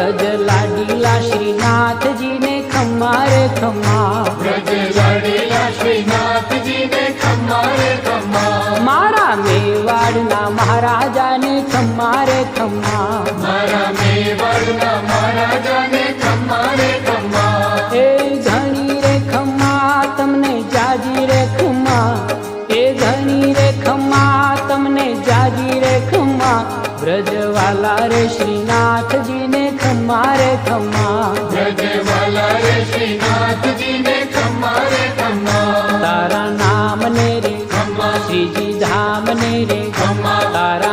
ब्रज लाडीला श्रीनाथ जी ने खम्मा रे खम्मा, ब्रज लाडीला श्रीनाथ जी ने खम्मा रे खम्मा, मारा मेवाड़ना महाराजा ने खम्मा रे खम्मा, मारा मेवाड़ना महाराजा ने खम्मा रे खम्मा, ए घणी रे खम्मा तमने जाजी रे खम्मा, ए घणी रे खम्मा तमने जाजी रे खम्मा, ब्रजवाला रे श्रीनाथ जी ने खम्मा रे खम्मा, ब्रजवाला रे श्रीनाथ जी ने खम्मा रे खम्मा, तारा नाम ने रे खम्मा श्रीजी धाम ने रे खम्मा, तारा